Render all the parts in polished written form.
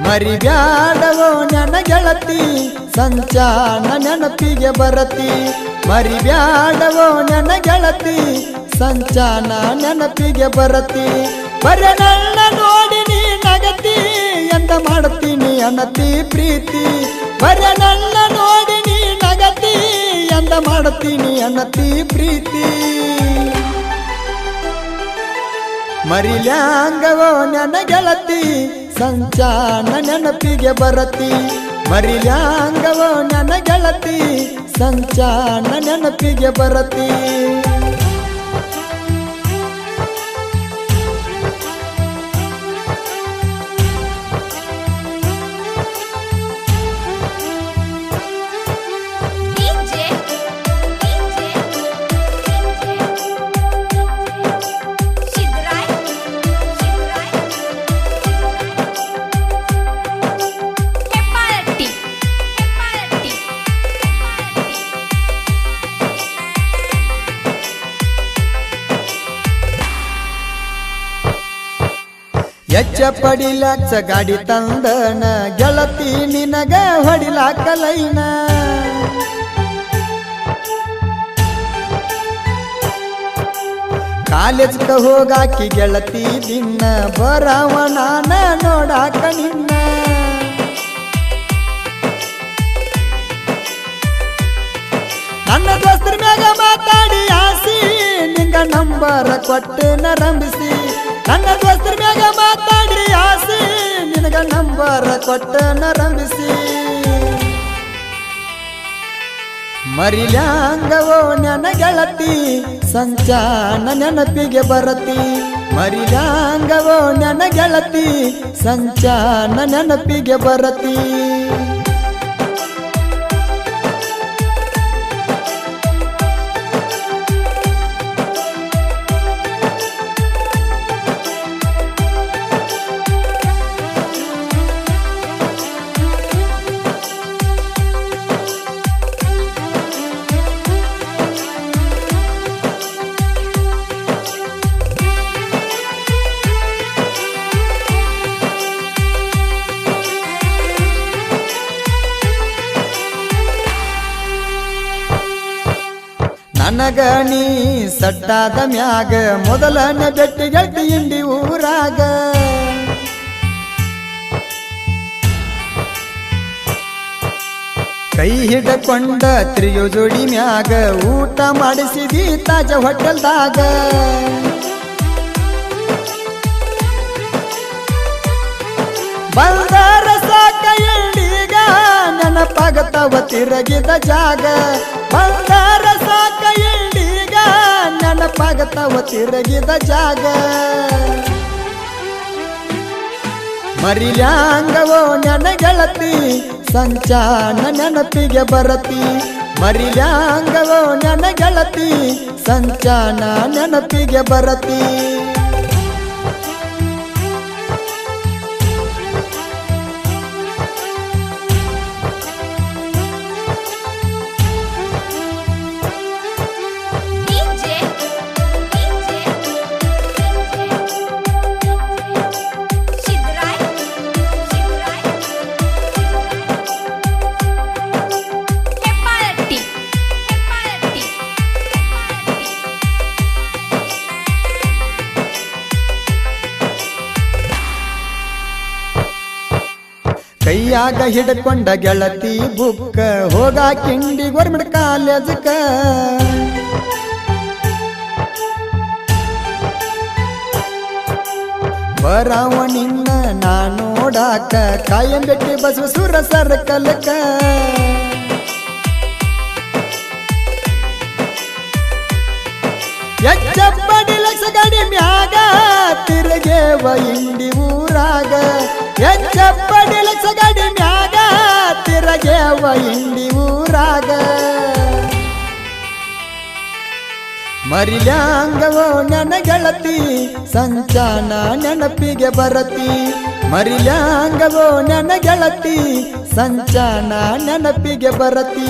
ಮರಿಬ್ಯಾಡವೋ ನನ್ನ ಗೆಳತಿ ಸಂಚಾನ ನೆನಪಿಗೆ ಬರತಿ ಮರಿಬ್ಯಾಡವೋ ನನ್ನ ಗೆಳತಿ ಸಂಚಾನ ನೆನಪಿಗೆ ಬರತಿ ಬರೆ ನನ್ನ ನೋಡಿ ನೀ ನಗತಿ ಎಂದ ಮಾಡ್ತೀನಿ ಅನತಿ ಪ್ರೀತಿ ಬರೆ ನನ್ನ ನೋಡಿ ನೀ ನಗತಿ ಎಂದ ಮಾಡ್ತೀನಿ ಅನತಿ ಪ್ರೀತಿ ಮರಿಲ್ಯಾಂಗವೋ ನನ್ನ ಗೆಳತಿ ಸಂಚಾನ ನೆನಪಿಗೆ ಬರತಿ ಮರಿಲ್ಯಾಂಗವೋ ನನ್ನ ಗೆಳತಿ ಸಂಚಾನ ನೆನಪಿಗೆ ಬರತಿ ಎಚ್ಚ ಪಡಿಲಾಕ್ಸ ಗಾಡಿ ತಂದನ ಗೆಳತಿ ನಿನಗ ಹೊಡಿಲಾಕಲೈನ ಕಾಲೇಜ್ಕ ಹೋಗಾಕಿ ಗೆಳತಿ ದಿನ ಬರವ ನಾನ ನೋಡಾಕ ನಿನ್ನ ನನ್ನ ದೋಸ್ತರ ಮ್ಯಾಗ ಮಾತಾಡಿ ಆಸಿ ನಿಂಗ ನಂಬರ ಕೊಟ್ಟು ನರಂಬಿಸಿ ನನ್ನ ದೋಸ್ತರ ಮ್ಯಾಗ ಮಾತಾಡ್ರಿ ಆಸಿ ನಿನಗ ನಂಬರ ಕೊಟ್ಟ ನರಂಬಿಸಿ ಮರಿಲ್ಯಾಂಗವೋ ನನ್ನ ಗೆಳತಿ ಸಂಚಾನ ನೆನಪಿಗೆ ಬರತಿ ಮರಿಲ್ಯಾಂಗವೋ ನನ್ನ ಗೆಳತಿ ಸಂಚಾನ ನೆನಪಿಗೆ ಬರತಿ ನನಗ ನೀ ಸಡ್ಡಾದ ಮ್ಯಾಗ ಮೊದಲನೇ ಬೆಟ್ಟಿ ಗೆಟ್ಟಿ ಇಂಡಿ ಊರಾಗ ಕೈ ಹಿಡಕೊಂಡ ತ್ರಿಯೋ ಜೋಡಿ ಮ್ಯಾಗ ಊಟ ಮಾಡಿಸಿದಿ ತಾಜ ಹೋಟೆಲ್ದಾಗ ಬಂದಾರ ಸಾಕ ಇಂಡಿಗ ನೆನಪಾಗತವ ತಿರಗಿದ ಜಾಗ ಬಂದಾರ ಸಾಕ ಇಂಡಿಗ ನೆನಪಾಗತವ ತಿರಗಿದ ಜಾಗ ಮರಿಲ್ಯಾಂಗವೋ ನನ್ನ ಗೆಳತಿ ಸಂಚಾನ ನೆನಪಿಗೆ ಬರತಿ ಮರಿಲ್ಯಾಂಗವೋ ನನ್ನ ಗೆಳತಿ ಸಂಚಾನ ನೆನಪಿಗೆ ಬರತಿ ಕೈಯಾಗ ಹಿಡ್ಕೊಂಡ ಗೆಳತಿ ಬುಕ್ಕ ಹೋಗಾ ಕಿಂಡಿ ಗೋರ್ಮೆಂಟ್ ಕಾಲೇಜಕ ಬರವ ನಿನ್ನ ನಾ ನೋಡಾಕ ಕಾಯಂ ಬೆಟ್ಟಿ ಬಸವಸುರ ಸರ್ಕಲ್ಕ ಎಚ್ಚಪ್ಪಡಿ ಲಕ್ಷ ಗಡಿ ಮ್ಯಾಗ ತಿರುಗೇವ ಇಂಡಿ ಊರಾಗ ಎಚ್ಚಪ್ಪಡಿ ಲಕ್ಷ ಗಡಿ ಮ್ಯಾಗ ತಿರುಗೇವ ಇಂಡಿ ಊರಾಗ ಮರಿಲ್ಯಾಂಗವೋ ನನ್ನ ಗೆಳತಿ ಸಂಚಾನ ನೆನಪಿಗೆ ಬರತಿ ಮರಿಲ್ಯಾಂಗವೋ ನನ್ನ ಗೆಳತಿ ಸಂಚಾನ ನೆನಪಿಗೆ ಬರತಿ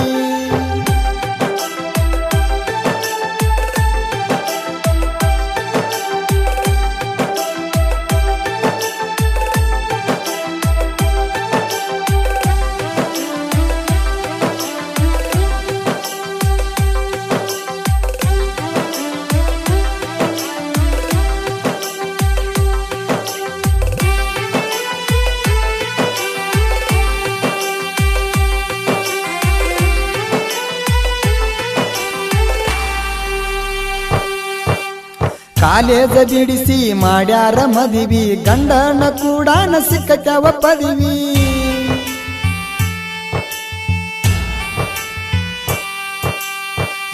ಕಾಲೇಜ ಬಿಡಿಸಿ ಮಾಡ್ಯಾರ ಮದಿವಿ ಗಂಡನ ಕೂಡಾನ ಸಿಕ್ಕತ್ಯಾವ ಪದವಿ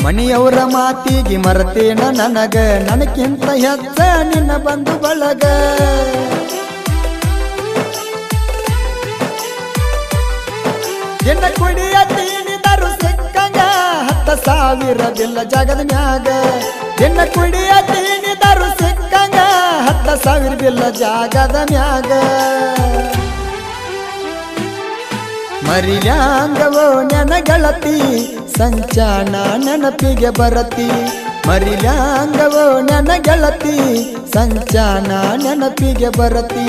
ಮಣಿಯವರ ಮಾತಿಗೆ ಮರತೇನ ನನಗ ನನಕ್ಕಿಂತ ಹೆಚ್ಚ ನಿನ್ನ ಬಂಧು ಬಳಗ ಎನ್ನ ಕುಡಿಯ ತೀನಿದರು ಸಿಕ್ಕಂಗ 10,000 ಬಿಲ್ಲ ಜಗದ ಮ್ಯಾಗ ಎನ್ನ ಕುಡಿಯ ತೀನಿದರು ಸಿಕ್ಕಂಗ 10,000 ಬಿಲ್ಲ ಜಾಗದ ಮ್ಯಾಗ ಮರಿಲ್ಯಾಂಗವೋ ನೆನಗಳತಿ ಸಂಚಾನ ನೆನಪಿಗೆ ಬರತಿ ಮರಿಲ್ಯಾಂಗವೋ ನೆನಗಳತಿ ಸಂಚಾನ ನೆನಪಿಗೆ ಬರತಿ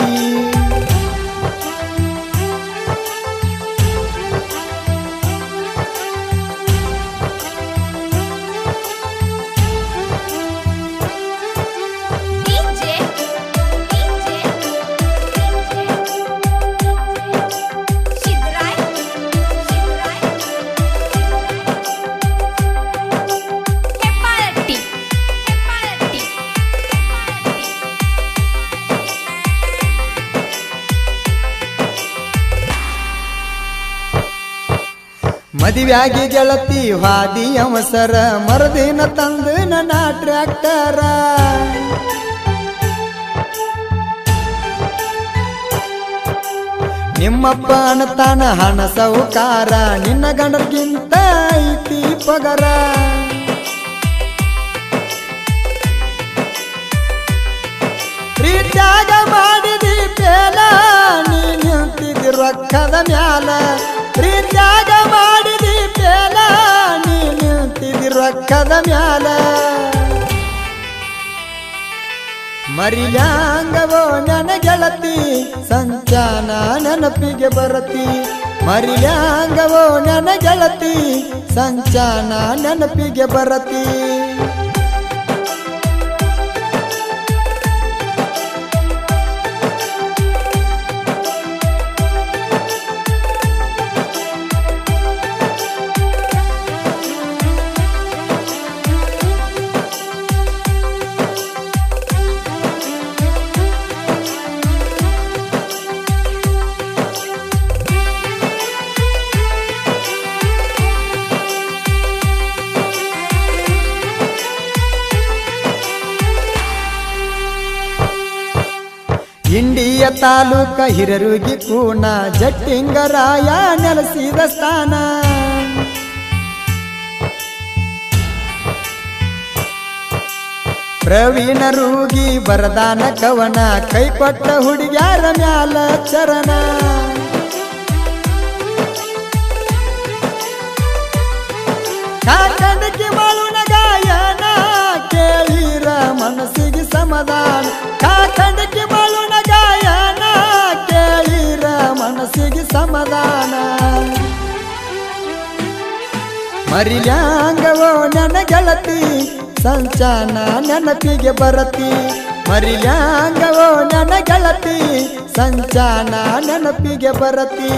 ಮದುವ್ಯಾಗಿ ಗೆಳತಿ ಹಾದಿ ಅವಸರ ಮರದಿನ ತಂದು ನನ್ನ ಟ್ರ್ಯಾಕ್ಟರ ನಿಮ್ಮಪ್ಪ ಅನ್ನತಾನ ಹಣ ಸೌಕಾರ ನಿನ್ನ ಗಂಡರ್ಗಿಂತ ಐತಿ ಪಗರ ಪ್ರೀತ್ಯಾಗ ಮಾಡಿದಿ ಪೇಲ ನೀ ನಿಂತಿದ್ದಿ ರೊಕ್ಕದ ಮ್ಯಾಲ ಪ್ರೀತ್ಯಾಗ ಮಾಡಿದಿ ಪೇಲ ನೀ ನಿಂತಿದ್ದಿ ರೊಕ್ಕದ ಮ್ಯಾಲ ಮರಿಲ್ಯಾಂಗವೋ ನನ್ನ ಗೆಳತಿ ಸಂಚಾನ ನೆನಪಿಗೆ ಬರತಿ ಮರಿಲ್ಯಾಂಗವೋ ನನ್ನ ಗೆಳತಿ ಸಂಚಾನ ನೆನಪಿಗೆ ಬರತಿ ಇಂಡಿಯ ತಾಲೂಕ ಹಿರರುಗಿ ಕೂಣ ಜಟ್ಟಿಂಗರಾಯ ನೆಲೆಸಿದ ಸ್ಥಾನ ಪ್ರವೀಣ ರೂಗಿ ಬರದಾನ ಕವನ ಕೈ ಕೊಟ್ಟ ಹುಡುಗ್ಯಾರ ಮ್ಯಾಲ ಚರಣ ಕಾಕಂಡಕಿ ಮಾಳುನ ಗಾಯನ ಕೇಳಿರ ಮನಸ್ಸಿಗೆ ಸಮಾಧಾನ ಕಾಕಂಡಕಿ ಮಾಳುನ ಗಾಯನ ಕೇಳಿರ ಮನಸ್ಸಿಗೆ ಸಮಾಧಾನ ಮರಿಲ್ಯಾಂಗವೋ ನನ್ನ ಗೆಳತಿ ಸಂಚಾನ ನೆನಪಿಗೆ ಬರತಿ ಮರಿಲ್ಯಾಂಗವೋ ನನ್ನ ಗೆಳತಿ ಸಂಚಾನ ನೆನಪಿಗೆ ಬರತಿ